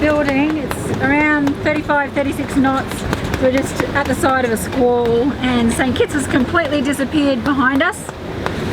building. It's around 35, 36 knots. We're just at the side of a squall and St. Kitts has completely disappeared behind us.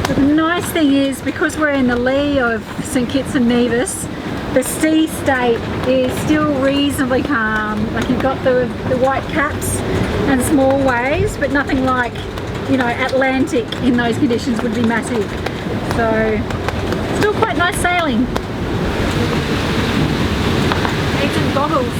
But the nice thing is, because we're in the lee of St. Kitts and Nevis, the sea state is still reasonably calm. Like, you've got the white caps and small waves, but nothing like, you know, Atlantic in those conditions would be massive. So still quite nice sailing. Need some goggles.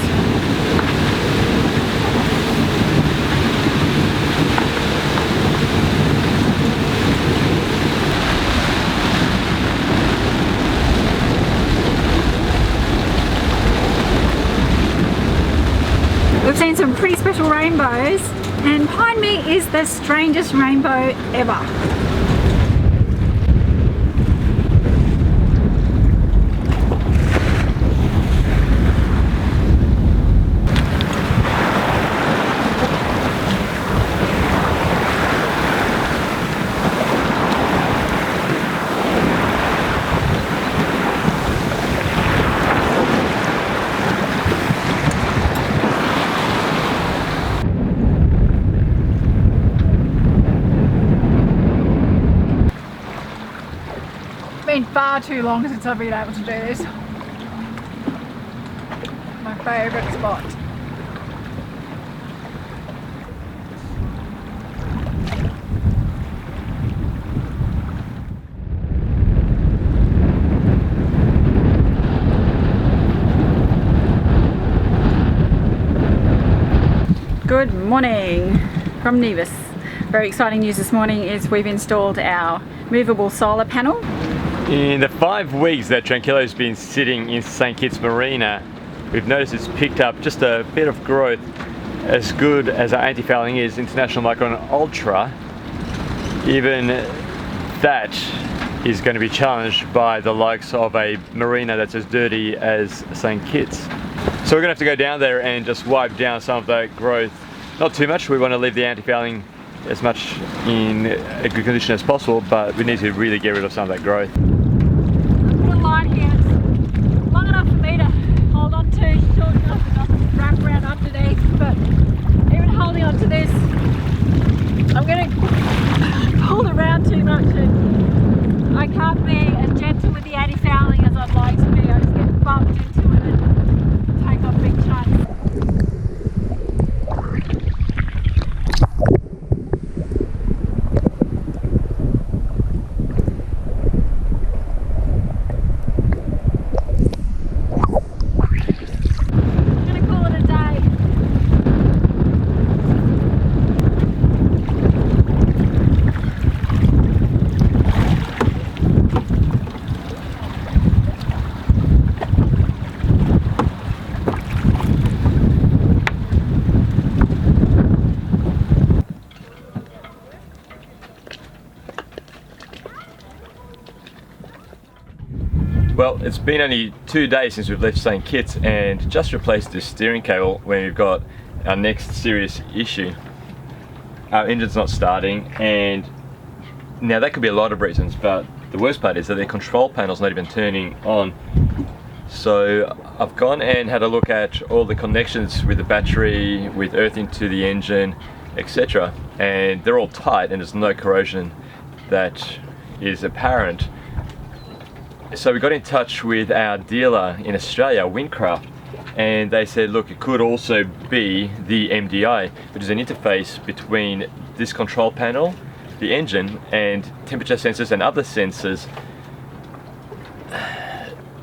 We've seen some pretty special rainbows, and behind me is the strangest rainbow ever. Been far too long since I've been able to do this. My favourite spot. Good morning from Nevis. Very exciting news this morning is we've installed our movable solar panel. In the 5 weeks that Tranquilo's been sitting in St. Kitts Marina, we've noticed it's picked up just a bit of growth. As good as our anti-fouling is, International Micron Ultra, even that is going to be challenged by the likes of a marina that's as dirty as St. Kitts. So we're going to have to go down there and just wipe down some of that growth. Not too much, we want to leave the anti-fouling as much in a good condition as possible, but we need to really get rid of some of that growth. I've put a line here, it's long enough for me to hold on to, short enough not to wrap around underneath, but even holding on to this, I'm going to pull around too much and I can't be as gentle with the anti-fouling as I'd like to be. I just get bumped into it and take off big chunks. Well, it's been only 2 days since we've left St. Kitts and just replaced the steering cable when we've got our next serious issue. Our engine's not starting, and now that could be a lot of reasons, but the worst part is that the control panel's not even turning on. So I've gone and had a look at all the connections with the battery, with earthing to the engine, etc. And they're all tight and there's no corrosion that is apparent. So we got in touch with our dealer in Australia, Windcraft, and they said, look, it could also be the MDI, which is an interface between this control panel, the engine, and temperature sensors and other sensors.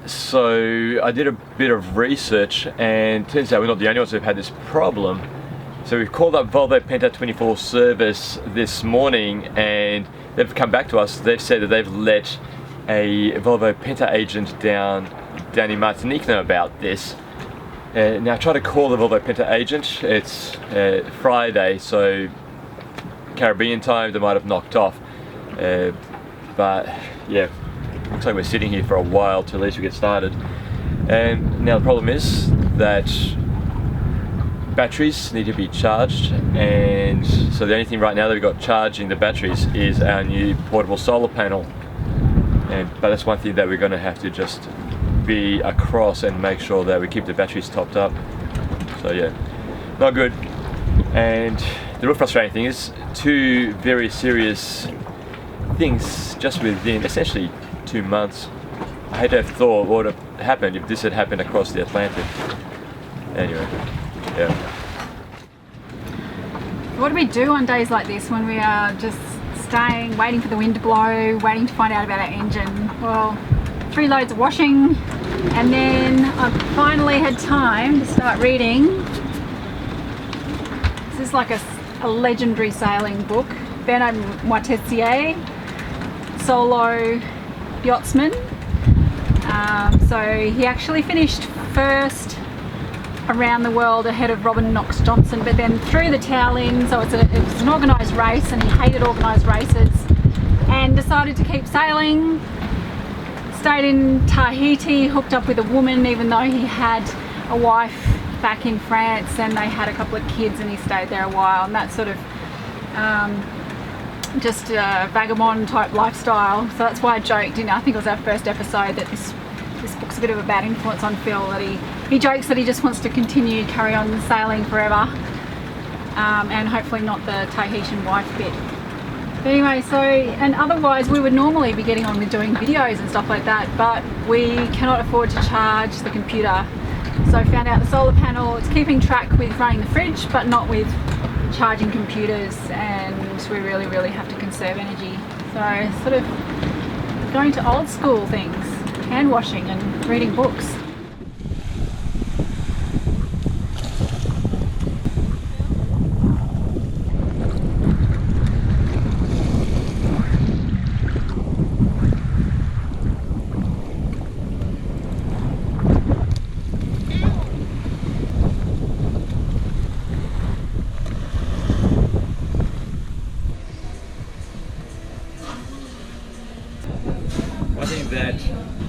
So I did a bit of research, and turns out we're not the only ones who've had this problem. So we've called up Volvo Penta 24 service this morning, and they've come back to us. They've said that they've let a Volvo Penta agent down in Martinique know about this. Now I tried to call the Volvo Penta agent. It's Friday, so Caribbean time, they might have knocked off. But yeah, looks like we're sitting here for a while till at least we get started. And now the problem is that batteries need to be charged, and so the only thing right now that we've got charging the batteries is our new portable solar panel. But that's one thing that we're going to have to just be across and make sure that we keep the batteries topped up. So yeah, not good. And the real frustrating thing is 2 very serious things just within essentially 2 months. I had to have thought what would have happened if this had happened across the Atlantic. Anyway, yeah. What do we do on days like this when we are just staying, waiting for the wind to blow, waiting to find out about our engine? Well, 3 loads of washing, and then I finally had time to start reading. This is like a legendary sailing book, Bernard Moitessier, solo yachtsman. So he actually finished first around the world ahead of Robin Knox Johnson, but then threw the towel in. So it was an organised race, and he hated organised races and decided to keep sailing. Stayed in Tahiti, hooked up with a woman even though he had a wife back in France, and they had a couple of kids, and he stayed there a while, and that sort of just a vagabond type lifestyle. So that's why I joked, I think it was our first episode, that this book's a bit of a bad influence on Phil, that he jokes that he just wants to carry on sailing forever, and hopefully not the Tahitian wife bit. But anyway, so, and otherwise we would normally be getting on with doing videos and stuff like that, but we cannot afford to charge the computer. So I found out the solar panel, it's keeping track with running the fridge, but not with charging computers, and we really have to conserve energy. So sort of going to old school things, hand washing and reading books. One thing that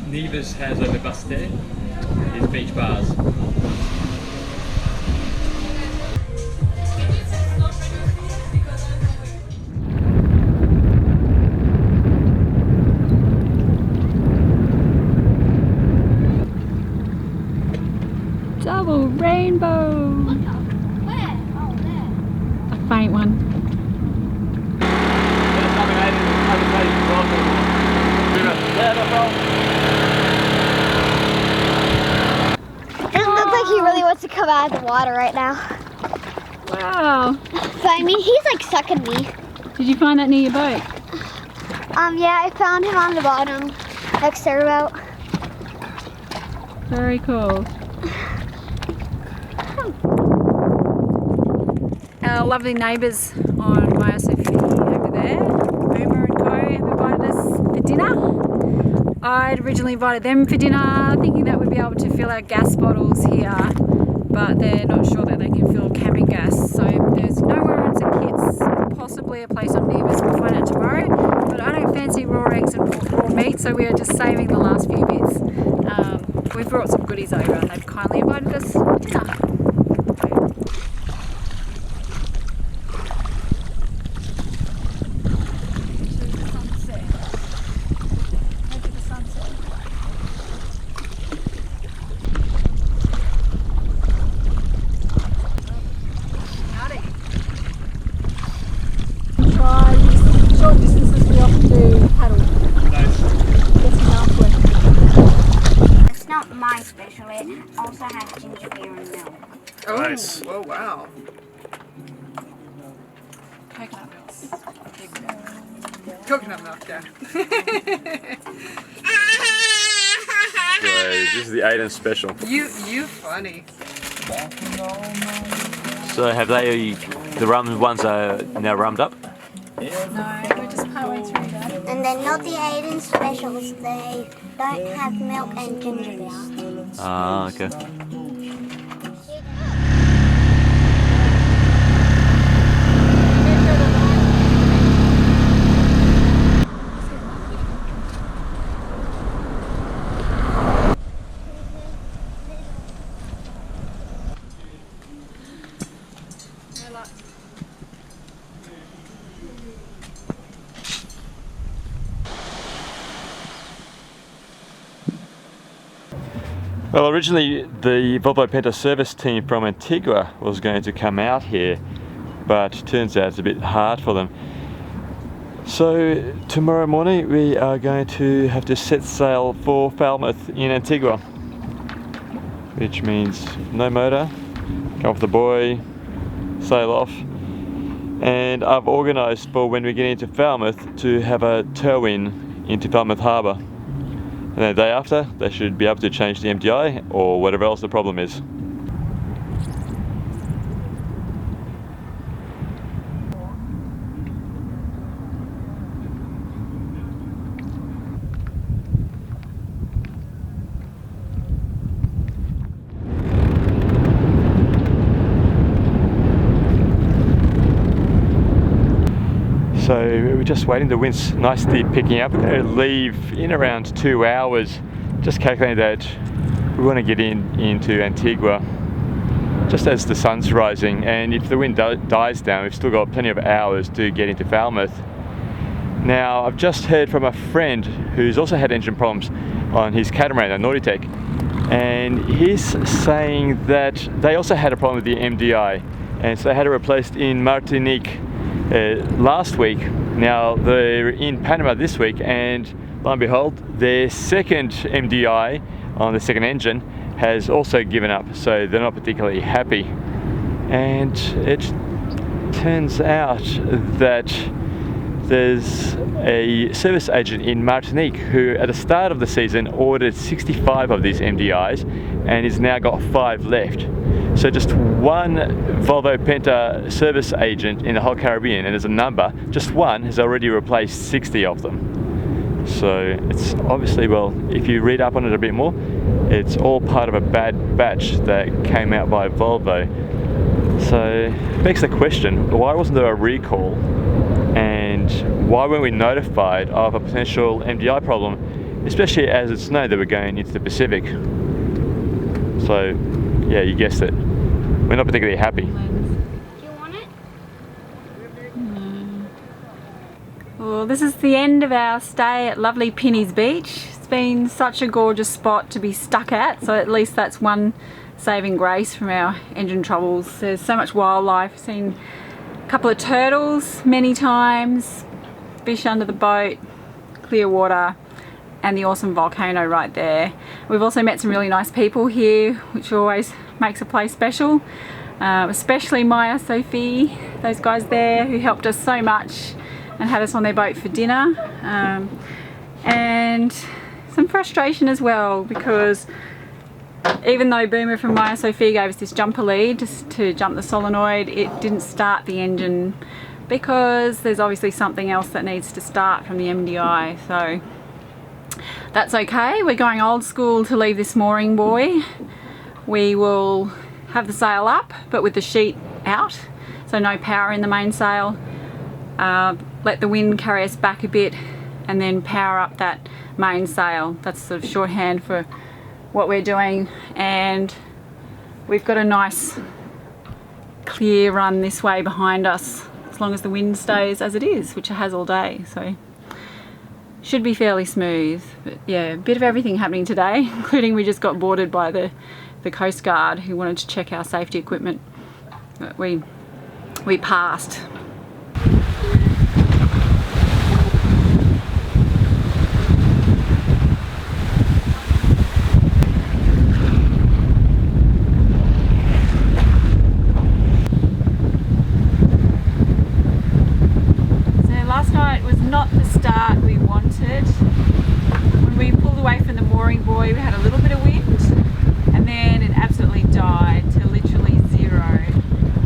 Nevis has over Bastet is beach bars. Double rainbow! Where? Oh, there. A faint one. Doesn't look like he really wants to come out of the water right now. Wow! But I mean, he's like sucking me. Did you find that near your boat? Yeah, I found him on the bottom next to our boat. Very cool. Our lovely neighbours on Myosophy over there, Boomer and Co, have invited us for dinner. I'd originally invited them for dinner, thinking that we'd be able to fill our gas bottles here, but they're not sure that they can fill camping gas. So there's nowhere in St Kitts, possibly a place on Nevis, we'll find out tomorrow. But I don't fancy raw eggs and raw meat, so we are just saving the last few bits. We've brought some goodies over and they've kindly invited us for dinner. Short distances we often do paddle. Nice. Get some halfway. It's not my special, it also has ginger beer and milk. Oh, Nice. oh wow. Coconut milk. Coconut milk, yeah. So this is the Aiden special. You funny. So have they, the rum ones are now rummed up? No, we're just partway through that. And they're not the Aiden specials, they don't have milk and ginger beer. Ah, okay. Well, originally the Volvo Penta service team from Antigua was going to come out here, but turns out it's a bit hard for them. So tomorrow morning we are going to have to set sail for Falmouth in Antigua, which means no motor, come off the buoy, sail off. And I've organised for when we get into Falmouth to have a tow-in into Falmouth Harbour. And then the day after, they should be able to change the MDI or whatever else the problem is. So we're just waiting, the wind's nicely picking up. We're going to leave in around 2 hours. Just calculating that we want to get into Antigua just as the sun's rising, and if the wind dies down, we've still got plenty of hours to get into Falmouth. Now, I've just heard from a friend who's also had engine problems on his catamaran, a Nautitech, and he's saying that they also had a problem with the MDI, and so they had it replaced in Martinique last week. Now they're in Panama this week, and lo and behold, their second MDI on the second engine has also given up, so they're not particularly happy. And it turns out that there's a service agent in Martinique who at the start of the season ordered 65 of these MDIs and has now got 5 left. So just one Volvo Penta service agent in the whole Caribbean, and as a number, just one has already replaced 60 of them. So it's obviously, well, if you read up on it a bit more, it's all part of a bad batch that came out by Volvo. So it begs the question, why wasn't there a recall? And why weren't we notified of a potential MDI problem, especially as it's known that we're going into the Pacific? So yeah, you guessed it. We're not particularly happy. Do you want it? Well, this is the end of our stay at lovely Penny's Beach. It's been such a gorgeous spot to be stuck at, so at least that's one saving grace from our engine troubles. There's so much wildlife. I've seen a couple of turtles many times, fish under the boat, clear water, and the awesome volcano right there. We've also met some really nice people here, which always makes a place special, especially Maya, Sophie, those guys there who helped us so much and had us on their boat for dinner, and some frustration as well, because even though Boomer from Maya Sophie gave us this jumper lead to jump the solenoid, it didn't start the engine because there's obviously something else that needs to start from the MDI. So that's okay. We're going old school to leave this mooring buoy. We will have the sail up but with the sheet out, so no power in the mainsail. Let the wind carry us back a bit and then power up that mainsail. That's sort of shorthand for what we're doing, and we've got a nice clear run this way behind us as long as the wind stays as it is, which it has all day, so should be fairly smooth. But yeah, a bit of everything happening today, including we just got boarded by the Coast Guard who wanted to check our safety equipment, but we passed. Last night was not the start we wanted. When we pulled away from the mooring buoy, we had a little bit of wind, and then it absolutely died to literally zero.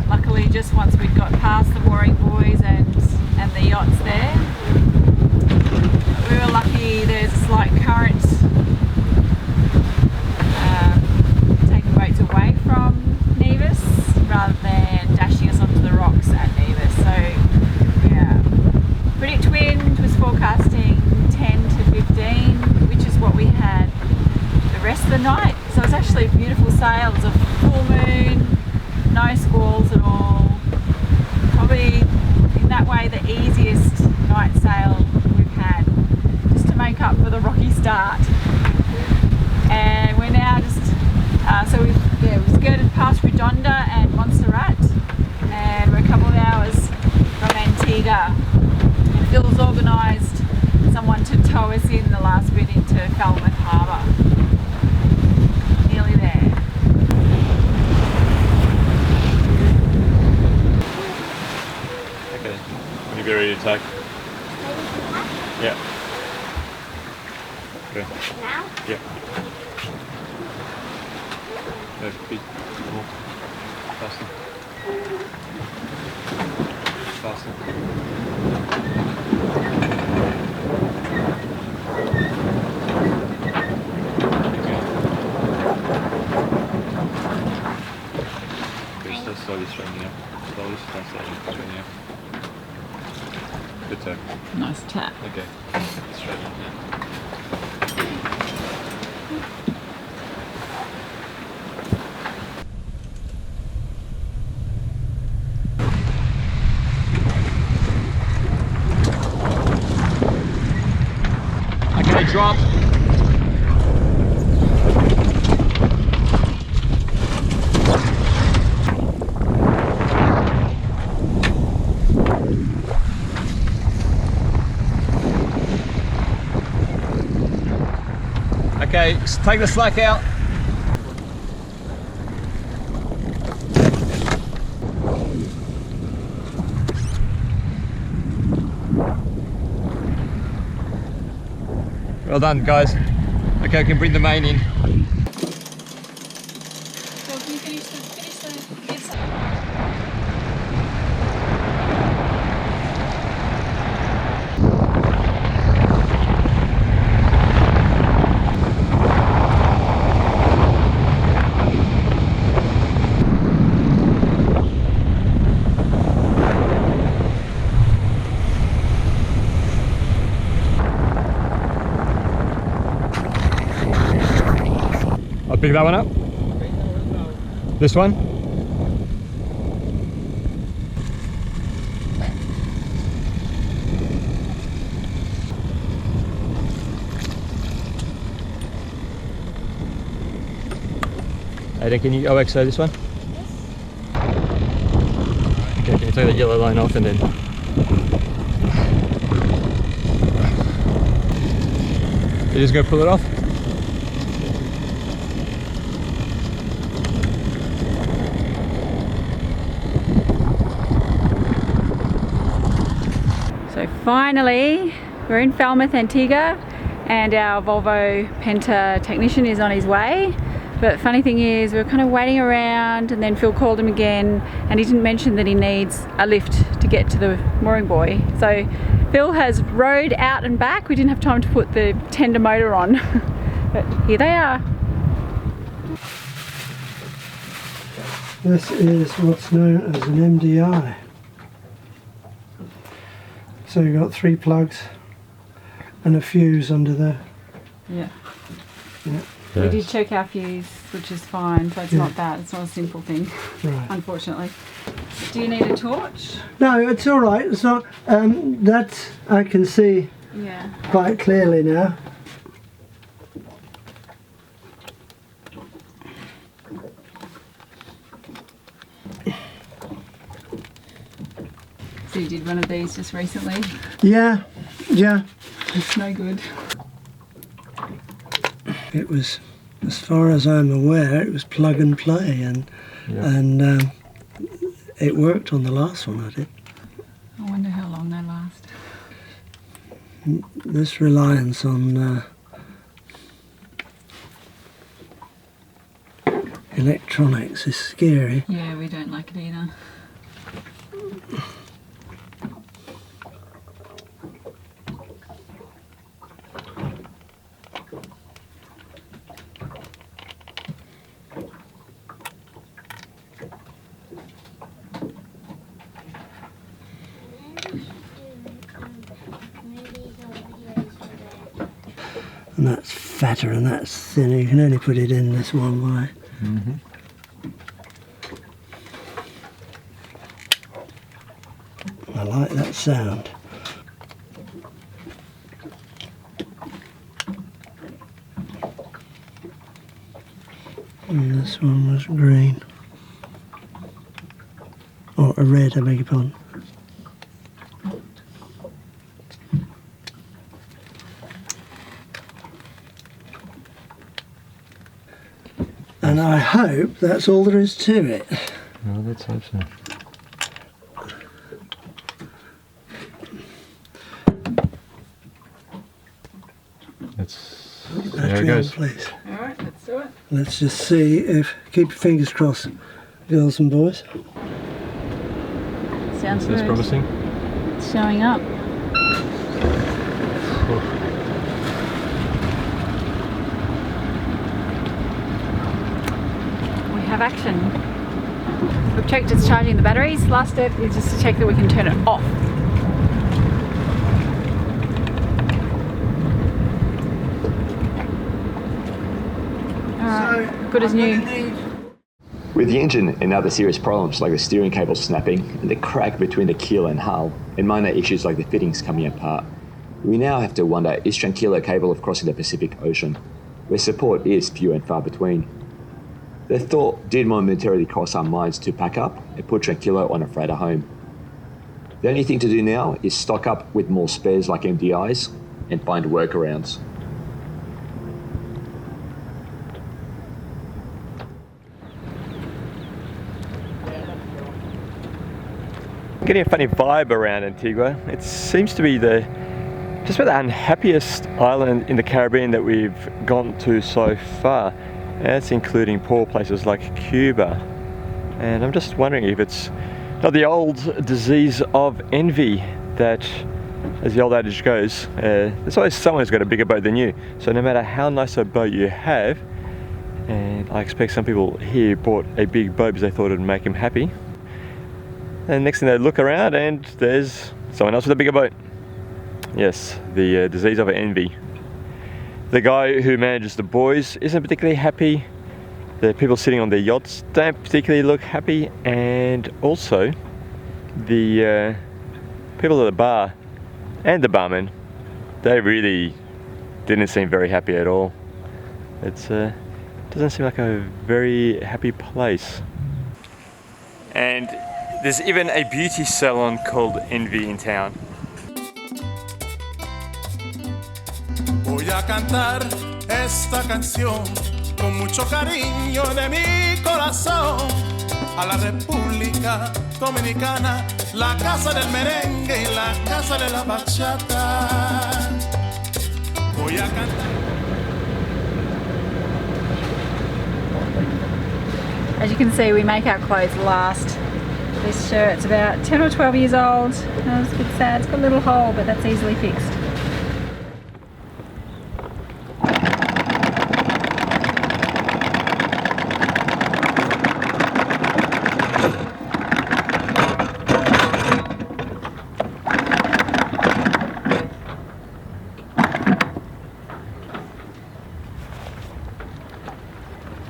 Luckily, just once we'd got past the mooring buoys and the yachts there, we were lucky. There's a slight current taking boats away from Nevis rather than dashing us onto the rocks at Nevis. So predict wind was forecasting 10 to 15, which is what we had the rest of the night. So it's actually a beautiful sail. It was a full moon, no squalls at all. Probably in that way the easiest night sail we've had, just to make up for the rocky start. And we're now just tow us in the last bit into Falmouth Harbour. Nearly there. Okay. When you be ready to take? Yeah. Okay. Now? Yeah. No, big. More. Faster. Faster. Okay, slowly straightening out. Slowly straightening out. Good tap. Nice tap. Okay. Straighten out. Okay, drop. Okay, take the slack out. Well done, guys. Okay, we can bring the main in. So can you finish the inside? I'll pick that one up. This one. Aiden, can you OXO this one? Okay, can you take the yellow line off and then... You're just going to pull it off? So finally, we're in Falmouth, Antigua, and our Volvo Penta technician is on his way. But funny thing is, we were kind of waiting around, and then Phil called him again, and he didn't mention that he needs a lift to get to the mooring buoy. So Phil has rowed out and back. We didn't have time to put the tender motor on, but here they are. This is what's known as an MDI. So you've got 3 plugs and a fuse under there. Yeah. Yeah. We did check our fuse, which is fine, so it's not that. It's not a simple thing, Right. unfortunately. Do you need a torch? No, it's all right. It's not. That I can see Yeah. quite clearly now. So you did one of these just recently? Yeah, yeah. It's no good. It was, as far as I'm aware, it was plug and play, and it worked on the last one I did. I wonder how long they last. This reliance on electronics is scary. Yeah, we don't like it either. And that's fatter and that's thinner. You can only put it in this one way. Mm-hmm. I like that sound. And this one was green. Or a red, I beg your pardon. And I hope that's all there is to it. Well, let's hope so. Let's see how it goes. Please. Alright, let's do it. Let's just see if, keep your fingers crossed, girls and boys. Sounds That's good. promising. It's showing up. We have action. We've checked it's charging the batteries. Last step is just to check that we can turn it off. Alright, good as new. With the engine and other serious problems like the steering cable snapping and the crack between the keel and hull, and minor issues like the fittings coming apart, we now have to wonder, is Tranquilo capable of crossing the Pacific Ocean, where support is few and far between? The thought did momentarily cross our minds to pack up and put Tranquilo on a freighter home. The only thing to do now is stock up with more spares like MDIs and find workarounds. Getting a funny vibe around Antigua. It seems to be just about the unhappiest island in the Caribbean that we've gone to so far. That's including poor places like Cuba. And I'm just wondering if it's not the old disease of envy that, as the old adage goes, there's always someone who's got a bigger boat than you. So no matter how nice a boat you have, and I expect some people here bought a big boat because they thought it would make them happy, and next thing they look around and there's someone else with a bigger boat. Yes, the disease of envy. The guy who manages the buoys isn't particularly happy. The people sitting on their yachts don't particularly look happy. And also, the people at the bar and the barman, they really didn't seem very happy at all. It doesn't seem like a very happy place. And there's even a beauty salon called Envy in town. Voy a cantar esta canción con mucho cariño de mi corazón a la República Dominicana, la casa del merengue y la casa de la bachata. Voy a cantar. As you can see, we make our clothes last. This shirt's about 10 or 12 years old. Oh, it's a bit sad, it's got a little hole, but that's easily fixed.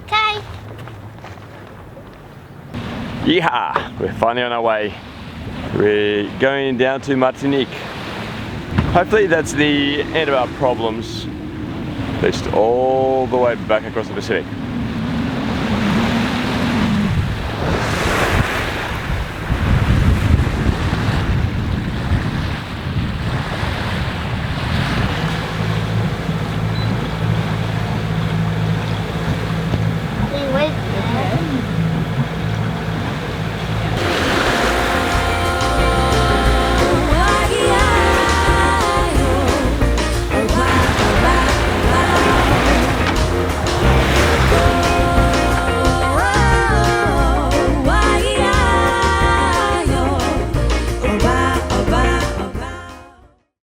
Okay. Yeehaw! We're finally on our way. We're going down to Martinique. Hopefully that's the end of our problems, at least all the way back across the Pacific.